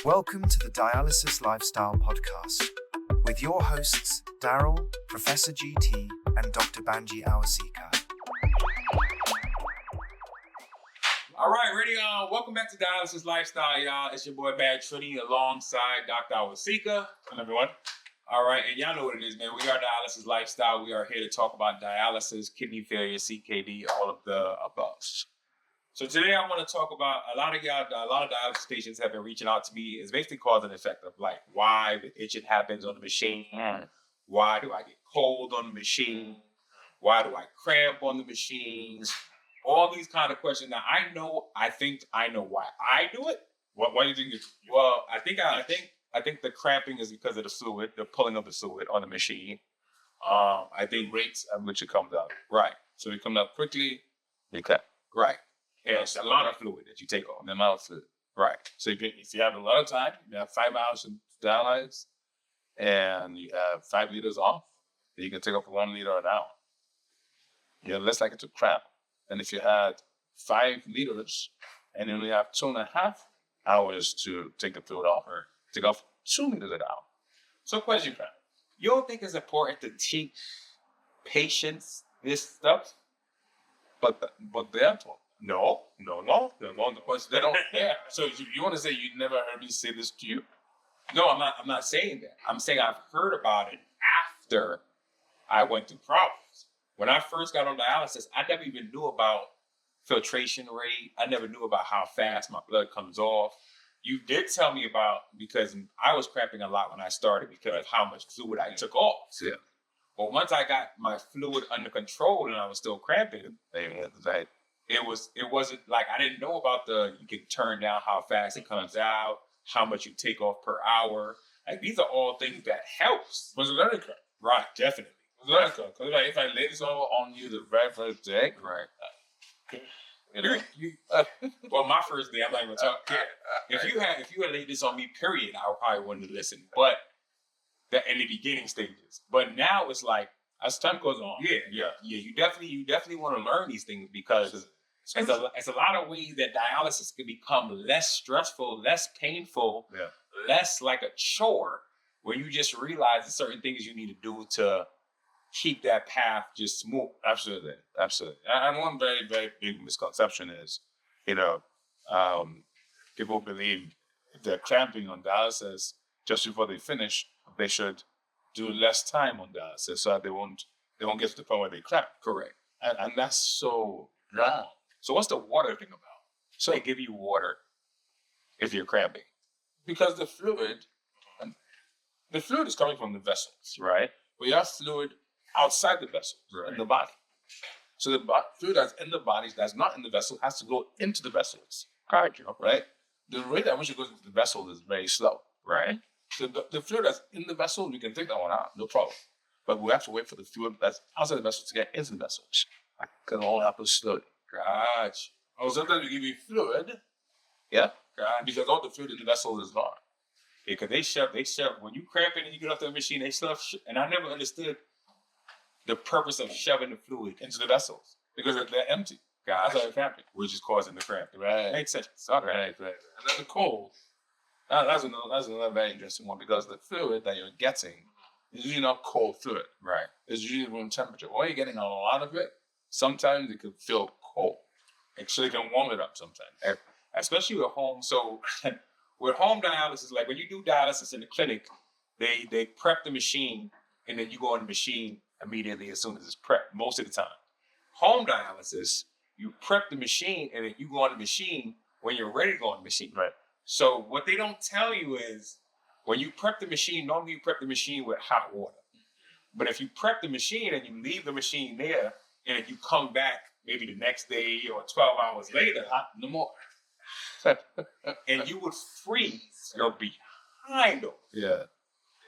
Welcome to the Dialysis Lifestyle Podcast with your hosts, Darryl, Professor GT, and Dr. Banji Awosika. All right, ready? Welcome back to Dialysis Lifestyle, y'all. It's your boy Bad Trinity alongside Dr. Awosika. Hello, everyone. All right, and y'all know what it is, man. We are Dialysis Lifestyle. We are here to talk about dialysis, kidney failure, CKD, all of the above. So today I want to talk about a lot of dialysis patients have been reaching out to me. It's basically cause and effect of like why the itching happens on the machine. Why do I get cold on the machine? Why do I cramp on the machines? All these kind of questions. Now I think I know why I do it. Why do you think Well, I think the cramping is because of the fluid, the pulling of the fluid on the machine. I think rates at which it comes out? Right. So it comes out quickly, they clap. Right. And it's a lot of fluid that you take off. The amount of fluid. Right. So if you have a lot of time, you have 5 hours to dialyze, and you have 5 liters off, then you can take off 1 liter an hour. You're less likely to cramp. And if you had 5 liters and you only have 2.5 hours to take the fluid off, or take off 2 liters an hour. So question, cramp. You don't think it's important to teach patients this stuff? But they're told. No. They don't care. So you want to say you never heard me say this to you? No, I'm not saying that. I'm saying I've heard about it after I went through problems. When I first got on dialysis, I never even knew about filtration rate. I never knew about how fast my blood comes off. You did tell me about, because I was cramping a lot when I started because of how much fluid I took off. Yeah. But once I got my fluid under control and I was still cramping, Right. it wasn't like I didn't know about you can turn down how fast it comes out, how much you take off per hour. Like these are all things that helps. Was a learning curve. Right, definitely. It was a learning curve. Because if I lay this all on you the very first day, Right. You Well, my first day, I'm not even talk. If you had laid this on me, period, I probably wouldn't have listened. But that in the beginning stages. But now it's like as time goes on. Yeah. You definitely want to learn these things because it's a lot of ways that dialysis can become less stressful, less painful, less like a chore, where you just realize that certain things you need to do to keep that path just smooth. Absolutely. And one very, very big misconception is, people believe if they're cramping on dialysis just before they finish, they should do less time on dialysis so that they won't get to the point where they cramp. Correct. And that's so wrong. So what's the water thing about? So they give you water if you're cramping. Because the fluid is coming from the vessels, right? We have fluid outside the vessels, in the body. So the fluid that's in the body, that's not in the vessel, has to go into the vessels. Right? The rate at which it goes into the vessel is very slow. Right. So the fluid that's in the vessel, we can take that one out, no problem. But we have to wait for the fluid that's outside the vessel to get into the vessels. Because it all happens slowly. Gotcha. Oh, sometimes we give you fluid. Yeah. Gotcha. Because all the fluid in the vessel is gone. Yeah, because they shove, when you cramping and you get off the machine, they stuff, and I never understood the purpose of shoving the fluid into the vessels. Because they're empty. Gotcha. That's how it cramping. Which is causing the cramp. Right. Makes sense. Right. And then the cold. That's another very interesting one, because the fluid that you're getting is usually not cold fluid. Right. It's usually room temperature. Or you're getting a lot of it, sometimes it can feel cold. So you can warm it up sometimes. Especially with home. So with home dialysis, like when you do dialysis in the clinic, they prep the machine and then you go on the machine immediately as soon as it's prepped, most of the time. Home dialysis, you prep the machine and then you go on the machine when you're ready to go on the machine. Right. So what they don't tell you is when you prep the machine, normally you prep the machine with hot water. But if you prep the machine and you leave the machine there and if you come back maybe the next day or 12 hours later, No more. and you would freeze your behind them. Yeah.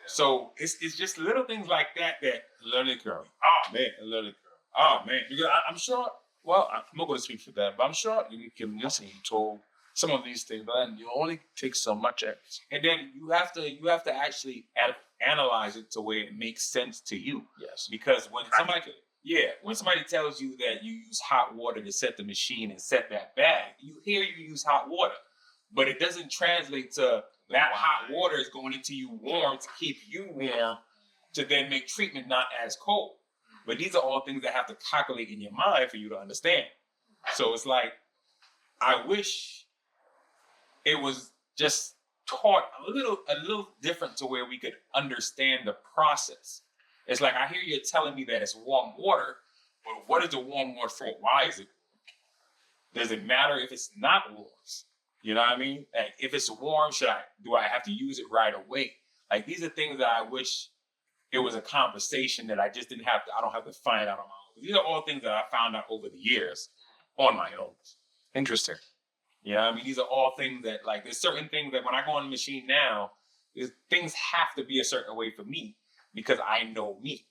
So it's just little things like that Learning curve. Oh man. A learning curve. Oh man. Because I'm sure, well, I'm not going to speak for that, but I'm sure you can listen to some of these things, but then you only take so much effort. And then you have to actually analyze it to where it makes sense to you. Yes. Because when somebody tells you that you use hot water to set the machine and set that bag, you hear you use hot water. But it doesn't translate to that hot water is going into you warm to keep you warm to then make treatment not as cold. But these are all things that have to calculate in your mind for you to understand. So it's like, I wish it was just taught a little different to where we could understand the process. It's like, I hear you telling me that it's warm water, but what is the warm water for? Why is it? Does it matter if it's not warm? You know what I mean? Like, if it's warm, do I have to use it right away? Like, these are things that I wish it was a conversation that I just I don't have to find out on my own. These are all things that I found out over the years on my own. Interesting. You know what I mean? These are all things that, like, there's certain things that when I go on the machine now, things have to be a certain way for me because I know me.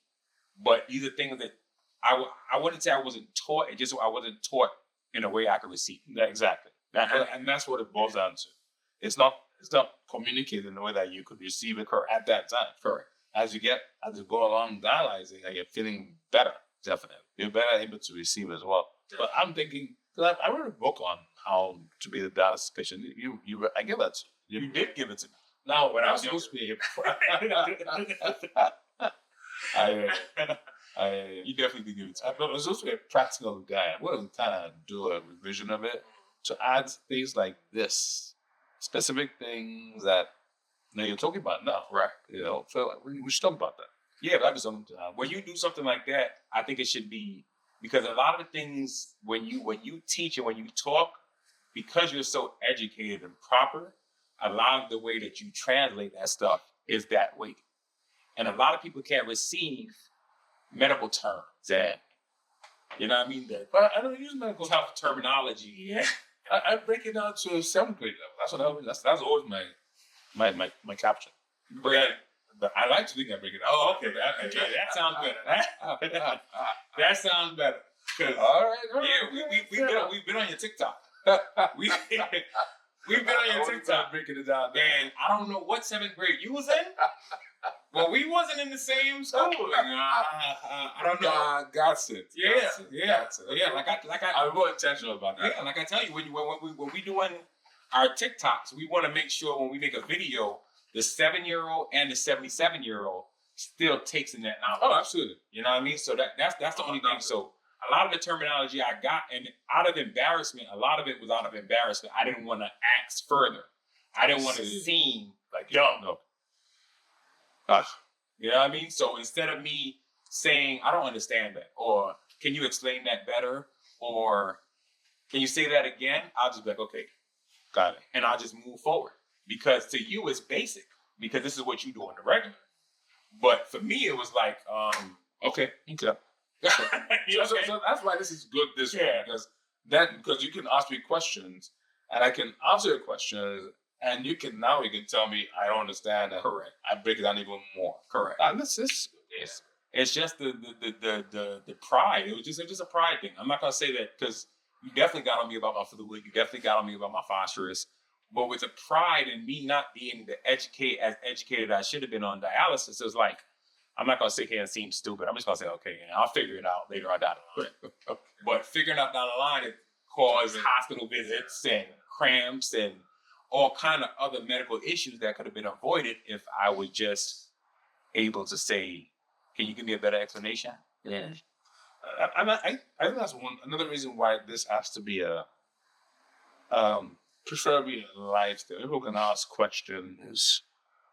But these are things that I wouldn't say I wasn't taught. It just I wasn't taught in a way I could receive. Exactly. And that's what it boils down to. It's not communicated in a way that you could receive it at that time. Correct. As you go along dialyzing, you're feeling better. Definitely. You're better able to receive as well. But I'm thinking, because I wrote a book on how to be the dialysis patient. I give that to you. You did give it to me. Now, when I was supposed to be here, you definitely did give it to me. I was supposed to be a practical guy. I wanted to kind of do a revision of it to add things like this, specific things that you're talking about now, right? You know, so we should talk about that. Yeah, that'd be something. When you do something like that, I think it should be, because a lot of the things when you teach and when you talk, because you're so educated and proper, a lot of the way that you translate that stuff is that way, and a lot of people can't receive medical terms and you know what I mean. But I don't use medical tough terminology. Yeah, I break it down to a 7th grade level. That's what I mean. That's always my caption. But I like to think I break it down. Oh, okay. That sounds better. That sounds better. All right. Yeah, we've been on your TikTok. We've been on your TikTok breaking it down. And I don't know what 7th grade you was in. Well, we wasn't in the same school. I don't know. Got it. Yeah. I'm more intentional about that. Yeah, like I tell you, when we doing our TikToks, we want to make sure when we make a video, the 7-year-old and the 77-year-old still takes in that knowledge. Oh, absolutely. You know what I mean? So that's the only thing. So a lot of the terminology I got, and out of embarrassment, a lot of it was out of embarrassment. I didn't want to ask further. I didn't want to seem like, no. You know what I mean? So instead of me saying, I don't understand that, or can you explain that better, or can you say that again? I'll just be like, okay, got it. And I'll just move forward. Because to you, it's basic, because this is what you do on the regular. But for me, it was like, okay. So that's why this is good this way, because you can ask me questions, and I can answer your questions, and you can tell me I don't understand. Correct. I break it down even more. Correct. And this is it's just the pride. It was just a pride thing. I'm not gonna say that because you definitely got on me about my fluid. You definitely got on me about my phosphorus. But with the pride in me not being as educated as I should have been on dialysis, it was like, I'm not going to sit here and seem stupid. I'm just going to say, okay, I'll figure it out later on down the line. But figuring out down the line, it caused hospital visits and cramps and all kind of other medical issues that could have been avoided if I was just able to say, can you give me a better explanation? Yeah. I think that's another reason why this has to be preferably a live thing. People can ask questions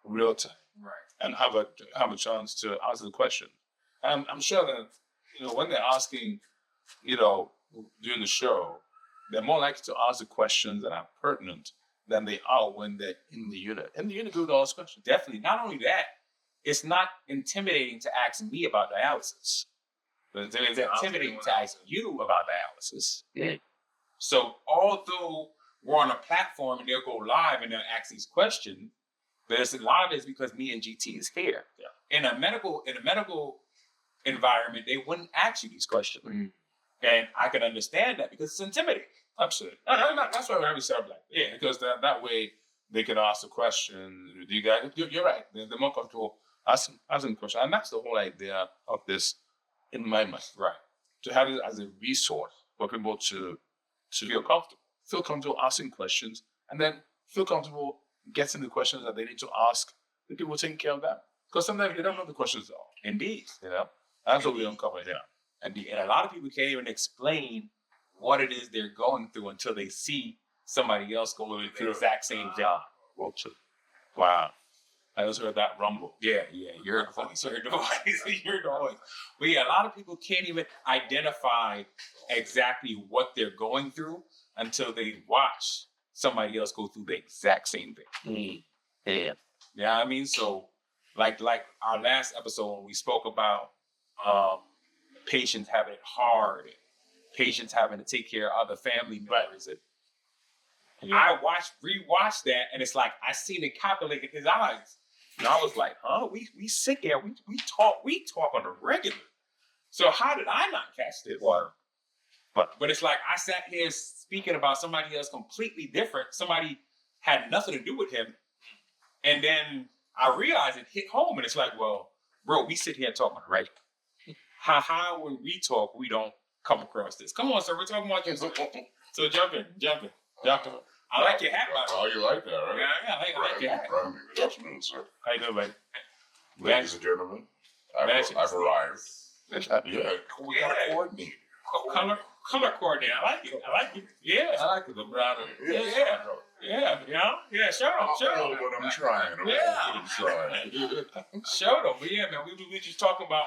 real time, right, and have a chance to answer the question. And I'm sure that when they're asking, during the show, they're more likely to ask the questions that are pertinent than they are when they're in the unit. In the unit, go to all those questions. Definitely. Not only that, it's not intimidating to ask me about dialysis, but it's intimidating to ask you about dialysis. Yeah. So although we're on a platform and they'll go live and they'll ask these questions, but a lot of it is because me and GT is here. Yeah. In a medical environment, they wouldn't ask you these questions. Mm-hmm. And I can understand that because it's intimidating. Absolutely. That's why we have a setup like that. Yeah, because that way they can ask the question. You guys, you're right. They're more comfortable asking questions. And that's the whole idea of this in my mind. Right. To have it as a resource for people to feel comfortable. Feel comfortable asking questions, and then feel comfortable getting the questions that they need to ask the people taking care of them. Because sometimes they don't know the questions at all. Indeed. That's what we uncover here. And a lot of people can't even explain what it is they're going through until they see somebody else going through the exact same job. Wow. I also heard that rumble. Yeah, you heard the voice. You heard the voice. But yeah, a lot of people can't even identify exactly what they're going through until they watch somebody else go through the exact same thing. Yeah. Yeah, I mean, so like our last episode when we spoke about patients having it hard, patients having to take care of other family members. And I rewatched that, and it's like I seen it calculate in his eyes. And I was like, huh? We sit there, we talk on the regular. So how did I not catch this? But it's like I sat here speaking about somebody else completely different. Somebody had nothing to do with him. And then I realized it hit home, and it's like, well, bro, we sit here and talk on the regular. How when we talk, we don't come across this. Come on, sir, we're talking about you. So jump in. I like your hat, by the way. Oh, you like that, right? Yeah, I like your hat. That's me, sir. How you doing, buddy? Ladies and gentlemen, I've arrived. Yeah, we got to coordinate. Color coordinator. I like it. Yeah. I like it. The brown. Yeah. Show them. But I'm trying. I'm trying. Show them. But yeah, man, we just talking about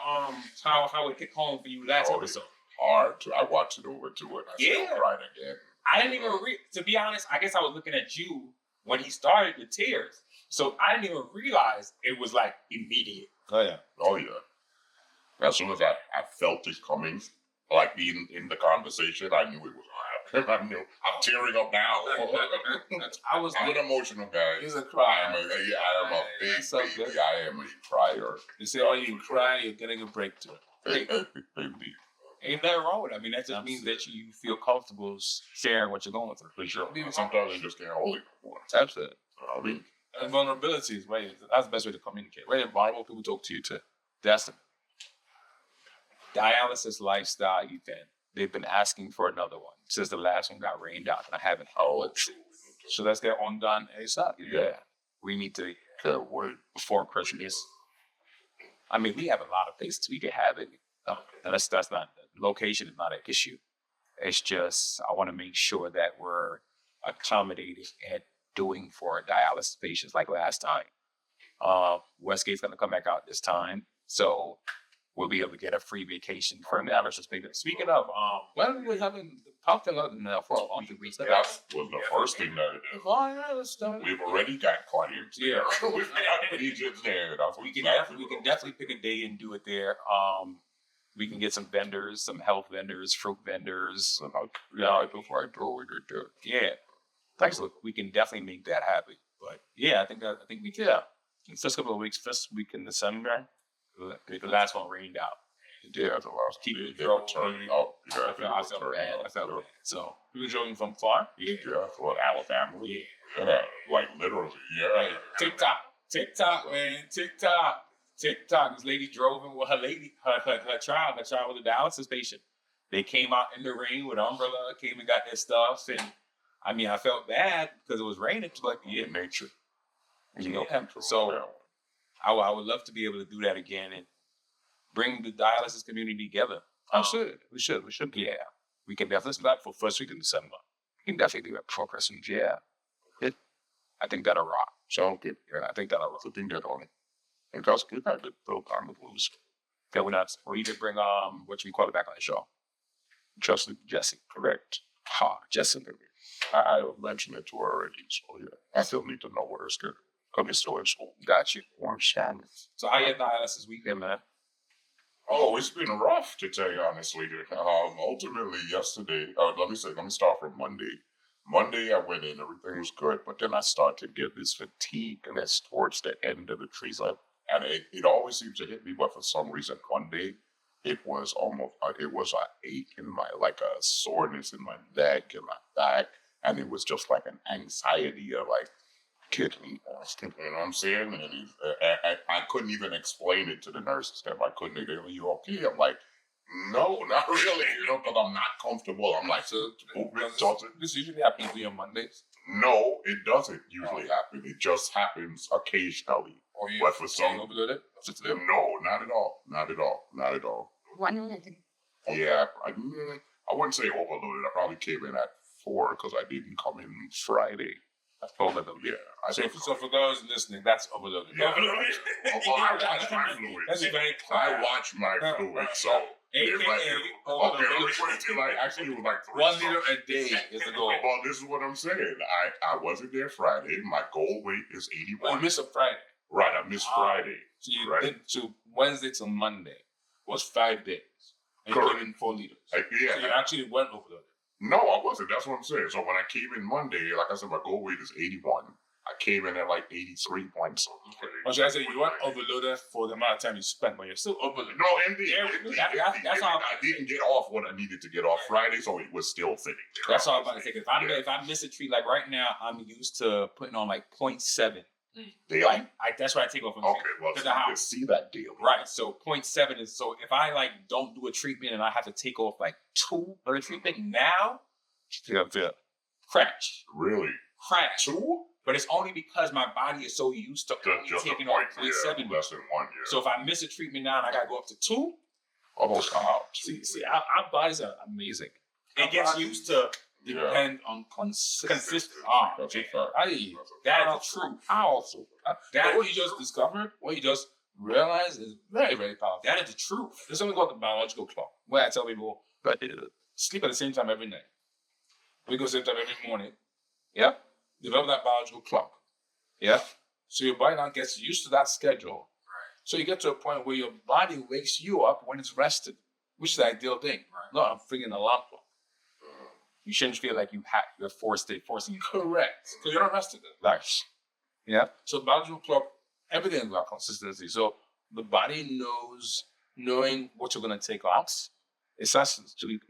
how it hit home for you last episode. Hard. I watched it over to it. I still cried again. I didn't even to be honest, I guess I was looking at you when he started the tears. So I didn't even realize it was like immediate. Oh yeah. As soon as I felt it coming, like being in the conversation, I knew it was going to happen. I knew. I'm tearing up now. I'm an emotional guy. He's a crier. I am a big baby. I am a crier. You say, oh, you cry, you're getting a breakthrough. Baby. Ain't nothing wrong with it. I mean, that just means that you feel comfortable sharing what you're going through. For sure. Sometimes you just can't hold it. Absolutely. I mean, and vulnerability is that's the best way to communicate. Very vulnerable people talk to you too. That's the Dialysis lifestyle event. They've been asking for another one since the last one got rained out, and I haven't heard it. So let's get on done ASAP. Yeah. We need to wait before Christmas. I mean, we have a lot of places we can have it. That's not, location is not an issue. It's just, I want to make sure that we're accommodating and doing for dialysis patients like last time. Westgate's going to come back out this time. So we'll be able to get a free vacation for dialysis patients. Speaking of, why don't we having the popular for a long week? that was the first thing that we've already got clients. Yeah. We've got agents there. We can definitely pick a day and do it there. We can get some vendors, some health vendors, fruit vendors. Before I throw it there. Yeah. Thanks. Look, we can definitely make that happen. But yeah, I think we can. Yeah. In the first couple of weeks, first week in December, the last one rained out. Yeah, the last Keep it turning up. I felt bad. So you were driving from far? Yeah, for Alabama. Yeah. Like literally. Yeah. TikTok, man. TikTok. This lady drove in with her child. Her child was a dialysis patient. They came out in the rain with an umbrella, came and got their stuff. And I mean, I felt bad because it was raining. But yeah, nature. So I would love to be able to do that again and bring the dialysis community together. Absolutely. We should. Yeah. We can definitely start for first week in December. We can definitely do that before Christmas. Yeah. I think that'll rock. So good. Yeah, I think that'll rock. I think that on it. And that's good. I did throw on the blues. Yeah, we need to bring what you call it back on the show. Jesse. Correct. Jesse. I mentioned it to her already, so yeah. I still need to know where it's good. Come still in school. Got you. One shot. So how your dialysis weekend, man? Oh, it's been rough to tell you honestly. Ultimately yesterday, let me start from Monday. Monday I went in, everything was good, but then I started to get this fatigue, and that's towards the end of the treatment. And it always seems to hit me, but for some reason one day it was almost, it was an ache in my, like a soreness in my neck and my back, and it was just like an anxiety of like, kidney, you know what I'm saying? And I couldn't even explain it to the nurses. I couldn't, are you okay? I'm like, no, not really, because I'm not comfortable. I'm like, this usually happens to you on Mondays. No, it doesn't usually happen. It just happens occasionally. Or you But for some, overloaded? no, not at all. Not at all. Not at all. Yeah, I wouldn't say overloaded. I probably came in at 4 because I didn't come in Friday. That's overloaded. Yeah, So for those listening, that's overloaded. Yeah. Well, I watch my fluid. That's very clear. I watch my fluid, so if I, okay, let me put it to you, like actually it was like 3 1 liter a day is the goal. Well, this is what I'm saying. I wasn't there Friday. My goal weight is 81. Well, you missed a Friday. Right, I missed Friday. So you Right. did to Wednesday to Monday was 5 days. And you Correct. came in 4 liters. Yeah. So you actually went overloaded. No, I wasn't. That's what I'm saying. So when I came in Monday, like I said, my goal weight is 81. I came in at like 83 points. Well, should I say you weren't overloaded for the amount of time you spent, but you're still overloaded. No, indeed. Yeah, indeed, that's indeed. how I didn't get off what I needed to get off Friday, so it was still fitting. That's all I'm about to say. If Yeah. I miss a treat, like right now, I'm used to putting on like 0.7. Daily? Like that's what I take off from Okay, well, to the house. see that deal. Right. So 0.7 is so if I like don't do a treatment and I have to take off like 2 of the treatment now, Yeah. crash. Really? Crash. 2? But it's only because my body is so used to only Just a taking point. off 0.7. Less than 1 year. So if I miss a treatment now and I gotta go up to 2, Almost out. see, our bodies are amazing. It gets used to depend on consistent. That's a fact. Hey, that is true. Powerful. That what you just discovered, what you just realized is very, very powerful. That is the truth. There's something called the biological clock, where I tell people, sleep at the same time every night. We go same time every morning. Yeah. Develop that biological clock. Yeah. So your body now gets used to that schedule. So you get to a point where your body wakes you up when it's rested, which is the ideal thing. Right. Not a freaking alarm clock. You shouldn't feel like you're forcing you. Correct. Because you're not rested. Yeah. So biological clock, everything is about consistency. So the body knowing what you're going to take off, it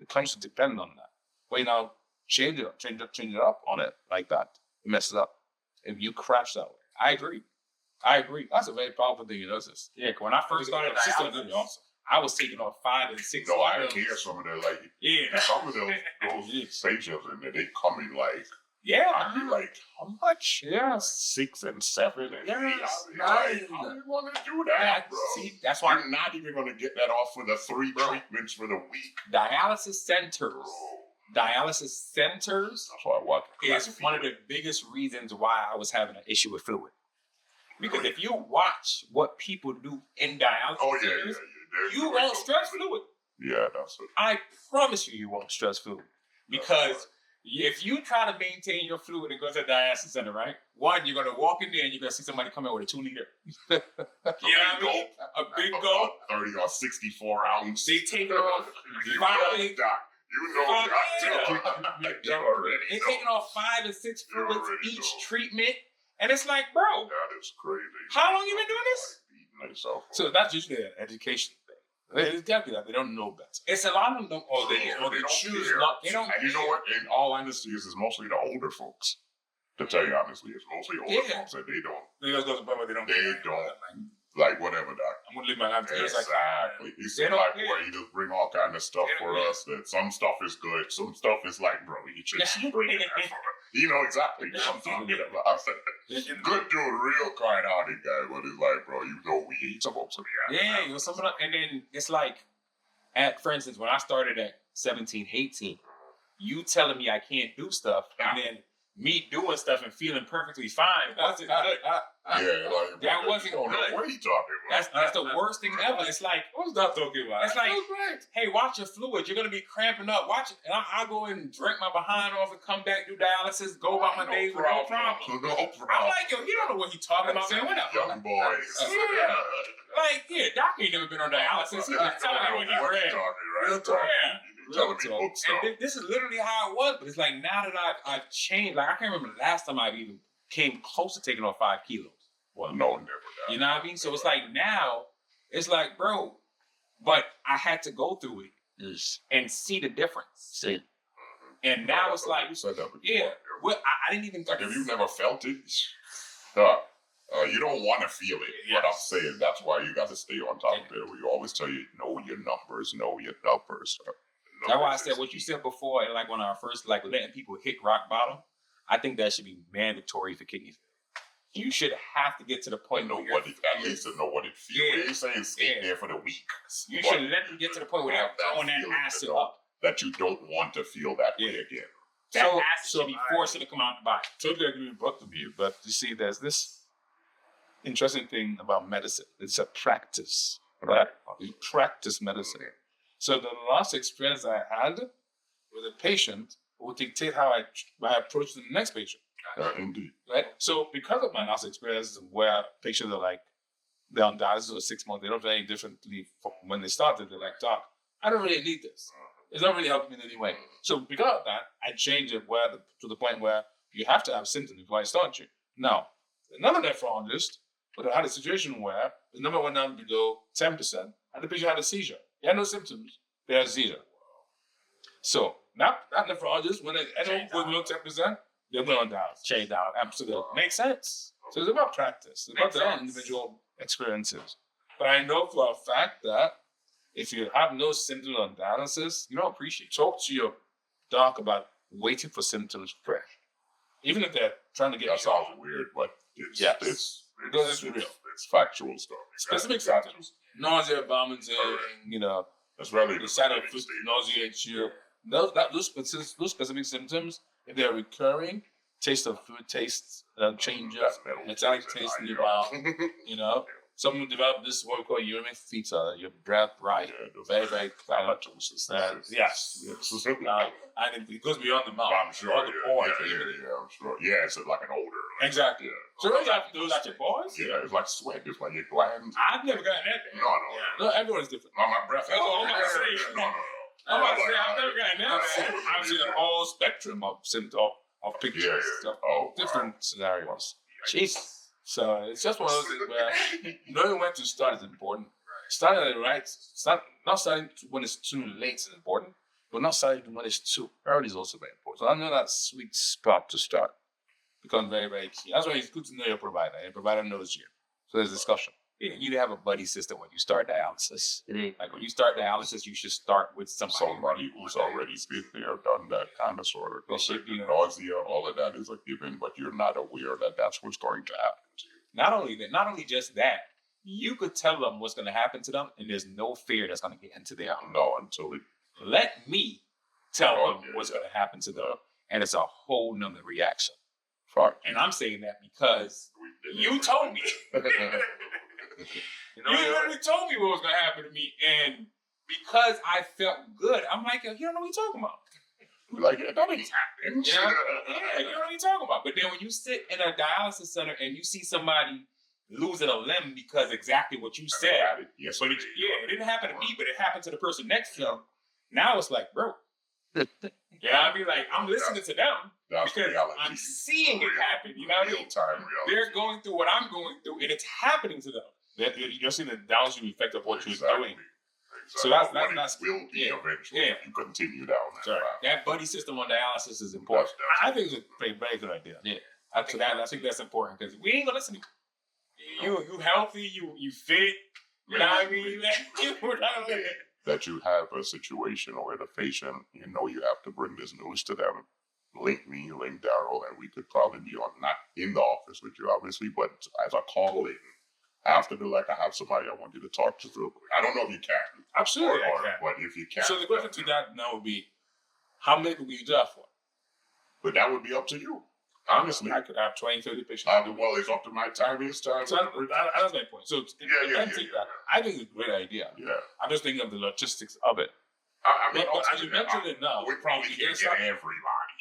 comes to depend on that. When you now change it up on it like that, it messes up. If you crash that way. I agree. That's a very powerful thing you notice. Yeah, when I first started dialysis, awesome. I was taking off 5 and 6. No, I hear some of the some of those stations and they come in like I'd be like, how much? Yeah, 6 and 7 and 8. Yes, How do you want to do that, bro? See, that's why you're not even going to get that off for the 3 treatments for the week. Dialysis centers. That's why I watch. Is one of the biggest reasons why I was having an issue with fluid. Because if you watch what people do in dialysis centers, you won't stress fluid. Yeah, that's it. I promise you won't stress fluid. Because if you try to maintain your fluid and go to a dialysis center, right? One, you're going to walk in there and you're going to see somebody come in with a 2 liter. You know what I mean? A big gulp. 30 or 64 ounce. They take it off 5. They're taking off 5 and 6 fluids each treatment. And it's like, bro. That is crazy. How long you been doing this? So that's usually an education thing. It's definitely that. They don't know better. It's a lot of them don't, or they choose not. They don't. And you know what? In all honesty, it's mostly the older folks. To tell you honestly, it's mostly older folks that they don't. They just go to the point where they don't. Like whatever, doc. I'm gonna live my life. Exactly. You see, like, boy, you just bring all kind of stuff for us. That some stuff is good, some stuff is like, bro, you should bring that for us. You know exactly what I'm talking about. Good dude, real kind-hearted guy, but it's like, bro, you know we ain't supposed to be. Yeah, something. And then it's like, for instance, when I started at 17, 18, you telling me I can't do stuff, and then me doing stuff and feeling perfectly fine wasn't good. That wasn't good. What are you talking about? That's the worst thing ever. It's like, what's that talking about? It's like, hey, watch your fluid. You're gonna be cramping up. Watch it, and I go and drink my behind off and come back, do dialysis, go about my days with no problem. I'm like, yo, he don't know what he's talking about, man. Whatever. Young boys. Yeah. Doc ain't never been on dialysis. He's just telling me what he read. Real talk. Telling me book stuff. And this is literally how it was, but it's like now that I've changed. Like I can't remember the last time I've even came close to taking off 5 kilos. Well, no, never. You know what I mean? So it's like now, it's like, bro, but I had to go through it and see the difference. And now it's like, well, I didn't even. Like if you've never felt it, you don't want to feel it. Yes. But I'm saying that's why you got to stay on top of it. We always tell you, know your numbers. That's why I said what you said before, and like when I first like letting people hit rock bottom. I think that should be mandatory for kidney failure. You should have to get to the point know where what it, at least to know what it feels. Yeah. You're saying skate there for the week. you should let them get to the point where they're throwing that feeling acid to know up. that you don't want to feel that way again. That acid should be forcing to come out the body. Totally agree with both of you, but you see, there's this interesting thing about medicine. It's a practice, right? You practice medicine. So the last experience I had with a patient will dictate how I approach the next patient. Indeed. Right? So because of my last experience where patients are like, they're on dialysis for 6 months, they don't feel any differently from when they started. They're like, doc, I don't really need this. It's not really helping me in any way. So because of that, I changed it to the point where you have to have symptoms before I start you. Now, another nephrologist would have had a situation where the number went down below 10%, and the patient had a seizure. He had no symptoms, they had a seizure. So that nephrologist, when anyone goes below 10%, they're going on dialysis. Change out. Absolutely. Makes sense. So it's about practice. It's about their individual experiences. But I know for a fact that if you have no symptoms on dialysis, you don't appreciate. Talk to your doc about waiting for symptoms fresh. Even if they're trying to get That you sounds off. weird, but it's real. It's factual stuff. Specific symptoms. Nausea, vomiting, That's really the side of food nauseates you. Those specific symptoms, if they're recurring, taste of food tastes changes, metallic taste in your mouth, Some people develop this what we call urinary theta, your breath right, very, very yes. And it goes beyond the mouth. I'm sure. All the pores. I'm sure. Yeah, it's like an odor. Exactly. So those are your pores? Yeah, it's like sweat. It's like your glands. I've never gotten that. No. No, everyone's different. No, my breath. That's all I'm about to say. No. I'm about to say, I've never gotten that. I've seen a whole spectrum of symptoms, of pictures, Yeah. different scenarios. Jeez. So it's just one of those things where knowing when to start is important. Starting at the right, not starting when it's too late is important, but not starting when it's too early is also very important. So I know that sweet spot to start becomes very, very key. That's why it's good to know your provider. Your provider knows you. So there's discussion. You have a buddy system when you start dialysis. Like when you start dialysis, you should start with Somebody who's already been there, done that kind of sort of nausea, all of that is a given, but you're not aware that that's what's going to happen to you. Not only just that, you could tell them what's going to happen to them, and there's no fear that's going to get into their No, until it. Let me tell them what's going to happen to them, and it's a whole nother reaction. Fuck. And I'm saying that because you told me. You literally told me what was going to happen to me, and because I felt good, I'm like, you don't know what you're talking about. Like, that ain't happening. You don't know what you're talking about. But then when you sit in a dialysis center and you see somebody losing a limb because exactly what you said, Yes, but it didn't happen to me, but it happened to the person next to them. Now it's like, bro. I mean, like, I'm listening to them because reality. I'm seeing it happen. You know what I mean? Real-time reality. They're going through what I'm going through, and it's happening to them. You're seeing the downstream effect of what you're doing. So What that's it will be eventually. Yeah. You continue down that path. That buddy system on dialysis is important. I think it's a very, very good idea. Yeah, I think that's important because we ain't gonna listen to you. You healthy, you fit. You know what I mean? We're not gonna That you have a situation where the patient, you have to bring this news to them. Link me, link Darryl, and we could probably be not in the office with you, obviously, but as a call in. After they're like, I have somebody I want you to talk to real quick. I don't know if you can. Absolutely, I can. But if you can. So the question to that now would be, how many people you do that for? But that would be up to you. Honestly. I could have 20, 30 patients. Well, it's up to my time. It's time. So that's my point. So Yeah. I think it's a great idea. Yeah. I'm just thinking of the logistics of it. I mean, but as you mentioned it now, we probably can't get everybody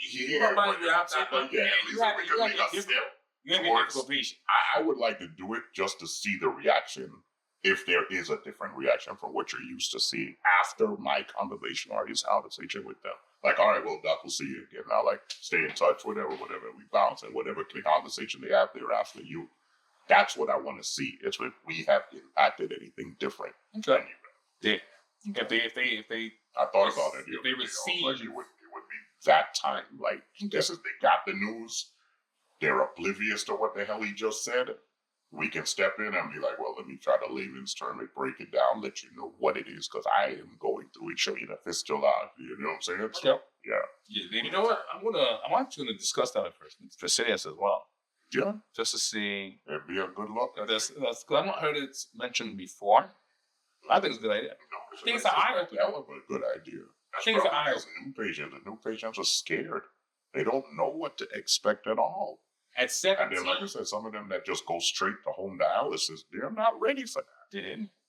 here. Everybody have to, But yeah, at least we can make a step. You're gonna be a difficult patient. I would like to do it just to see the reaction, if there is a different reaction from what you're used to seeing after my conversation or his conversation with them. Like, all right, well, Doc, we'll see you again. Now, like, stay in touch, whatever. We bounce and whatever conversation they have there after you. That's what I want to see. It's if we have impacted anything different. Okay. Yeah. Okay. If they I thought about it. If they receive, like it would be that time. Like, they got the news. They're oblivious to what the hell he just said. We can step in and be like, well, let me try to layman's term and break it down, let you know what it is, because I am going through it, show you the fistula, you know what I'm saying? So Yeah, and you know what? I'm actually gonna discuss that with Fresenius as well. Yeah. Just to see. It'd be a good look. That's I've not heard it mentioned before. I think it's a good idea. I think it's an eye opener. That would be a good idea. I think it's an eye As the new patients are scared. They don't know what to expect at all. At And 17, then, like I said, some of them that just go straight to home dialysis, they're not ready for that. did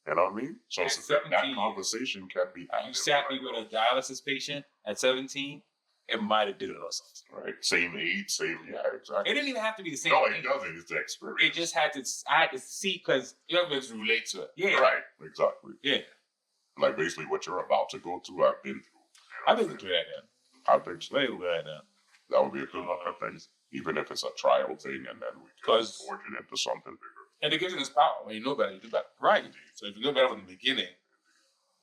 You know what I mean? So At that 17, conversation can be had. you sat me with a dialysis patient at 17, it might have did it or something. Right. Same age, exactly. It didn't even have to be the same No, thing. it doesn't. It's the experience. It just had to, I had to see, because You have to relate to it. yeah, Right, exactly. yeah. Like basically what you're about to go through, I've been through. I think it's a good idea. I think so. Very good idea. That would be a good one of things, even if it's a trial thing, and then we can 'Cause- forge it into something bigger. And education is power. When you know better, you do better. Right. So if you know better from the beginning,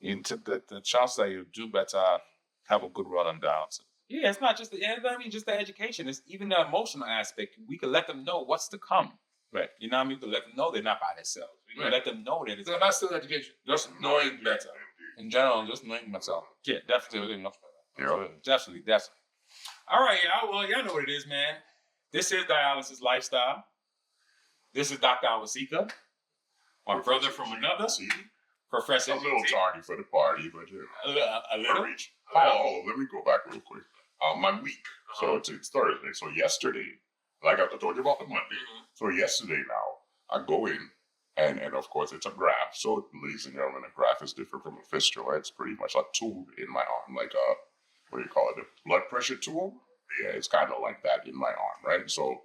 the chance that you do better, have a good run on dialysis. Yeah, it's not just just the education. It's even the emotional aspect. We can let them know what's to come. Right. You know what I mean? We can let them know they're not by themselves. We can Right. let them know that it's So that's still education. Just knowing better. In general, just knowing myself. yeah, definitely enough. Yeah. So, definitely. All right, y'all. Well, y'all know what it is, man. This is Dialysis Lifestyle. This is Dr. Awosika, my brother from another, See, Professor a little GT. tardy for the party, but yeah. A little. Reach. Oh, let me go back real quick. My week. So it's Thursday. So yesterday, like I told you about the Monday. So yesterday now, I go in, and of course it's a graft. So ladies and gentlemen, a graft is different from a fistula. It's pretty much a tube in my arm, like a, what do you call it, a blood pressure tube? Yeah, it's kind of like that in my arm, right? So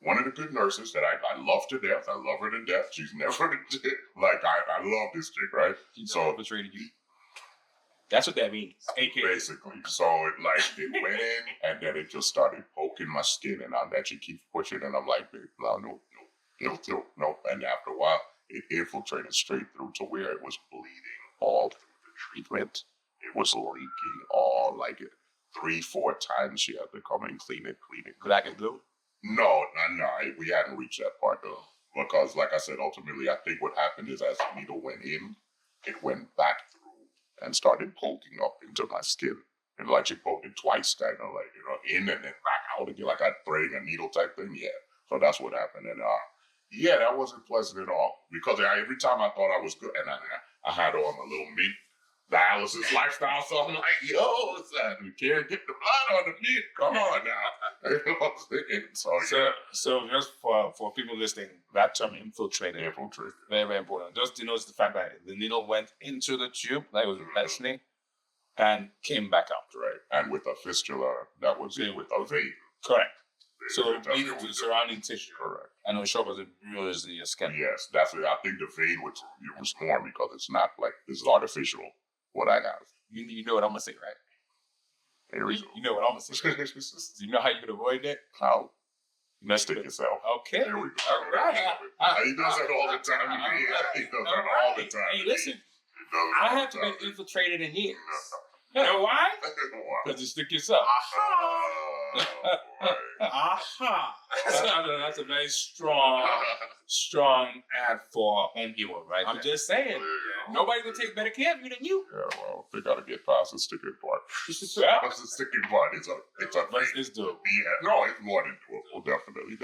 one of the good nurses that I love to death, I love her to death. She's never, like, I love this chick, right? So infiltrated you. That's what that means. AKA. Basically. So it went in, and then it just started poking my skin, and then she keeps pushing, and I'm like, babe, no. And after a while, it infiltrated straight through to where it was bleeding all through the treatment. It was leaking all, like, 3-4 times. She had to come and clean it. Could I get glue? No, we hadn't reached that part though. Because like I said, ultimately I think what happened is as the needle went in, it went back through and started poking up into my skin. And like she poked it twice, kind of like, in and then back out again, like I'm threading a needle type thing. Yeah. So that's what happened. And yeah, that wasn't pleasant at all. Because every time I thought I was good, and I had on my little mint dialysis lifestyle, so I'm like, yo, son, we can't get the blood on the meat. Come on now. You know what I'm saying? So just for people listening, that term infiltrated. Very, very important. Just to notice the fact that the needle went into the tube, like it was listening, and came back out. Right. And with a fistula, that was it with a vein. Correct. So It bleeding to the surrounding tissue. Correct. And it shows it bruises your skin. Yes, that's it. I think the vein was more because it's not like, this is artificial, what I have. You know what I'm going to say, right? Here we go. You know what I'm going to say. You know how you can avoid that? How? You Stick yourself. Okay. There we go. All right. He does that all the time. He does that all the time. Hey, listen. He does it I all the haven't time. been infiltrated in years. You know why? Wow. Because you stick yourself. Oh, boy. Aha. That's a very strong ad for home hero, right? I'm just saying. Nobody's going to take better care of you than you. Yeah, well, they got to get past the sticking part. Because the sticking part is a It's dope. yeah, no, it's more than doable, definitely.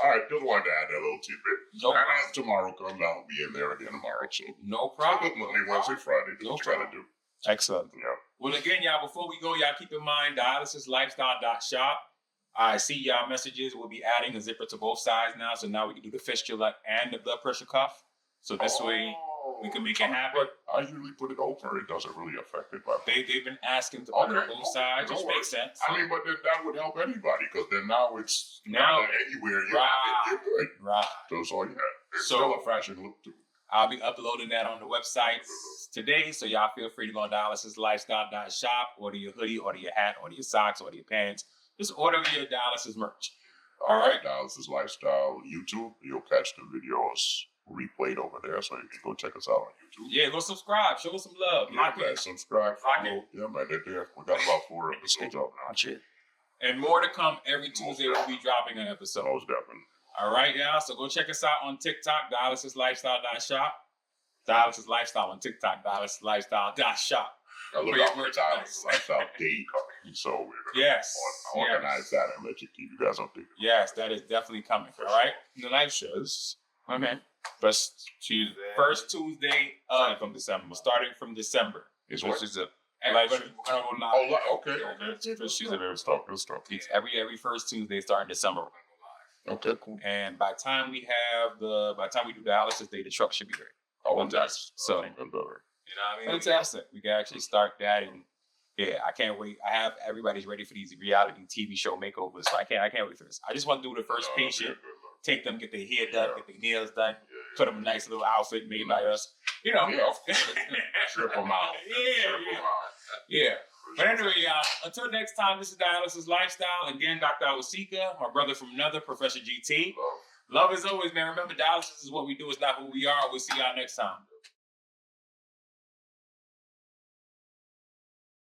All right, just wanted to add that little tidbit. No and problem. as tomorrow comes, I'll be in there again tomorrow. So No problem. Monday, Wednesday, Friday, do No what you gotta problem. do. Excellent. Yeah. Well, again, y'all, before we go, y'all keep in mind dialysislifestyle.shop. I see y'all messages. We'll be adding a zipper to both sides now. So now we can do the fistula and the blood pressure cuff. So this way we can make it happen. But I usually put it over. It doesn't really affect it. But They've been asking to put it on Okay. both sides, which No makes sense. I mean, but then that would help anybody because then now it's Now- not anywhere you Right. have it. You're good. Right. So that's all you have. It's So- still a fashion look too. I'll be uploading that on the website today. So y'all feel free to go on dialysislifestyle.shop, order your hoodie, order your hat, order your socks, order your pants. Just order your dialysis merch. All right, Dialysis Lifestyle YouTube. You'll catch the videos replayed over there, so you can go check us out on YouTube. Yeah, go subscribe. Show us some love. Yeah, man, subscribe, Rock follow. Yeah, man, they're there. We got about 4 episodes out now. Watch it. And more to come every Tuesday. We'll be dropping an episode. Most definitely. All right, y'all. So go check us out on TikTok, dialysislifestyle.shop. Dialysis Lifestyle on TikTok, dialysislifestyle.shop. Now look Wait, out for Dialysis Lifestyle Day coming. me, so we're gonna Yes. organize that and let you keep you guys updated. Yes, that is definitely coming. All right. The live shows. Okay. First Tuesday. First Tuesday from December. Starting from December. Is Which what? is it? We're gonna go live. Oh, okay. First Tuesday. Good stuff. Good stuff. It's every first Tuesday starting December. Okay, cool. And by the time we do dialysis day, the truck should be ready. Oh, nice. So, even better. you know what I mean? Fantastic. We can actually start that, and yeah, I can't wait. I have everybody's ready for these reality TV show makeovers. So I can't wait for this. I just want to do the first patient, take them, get their hair done, get their nails done, put them in a nice little outfit made by us. You know. Yeah, of course. Trip them out. Yeah. But anyway, y'all, until next time, this is Dialysis Lifestyle. Again, Dr. Awosika, my brother from another, Professor GT. Love as always, man. Remember, dialysis is what we do. It's not who we are. We'll see y'all next time.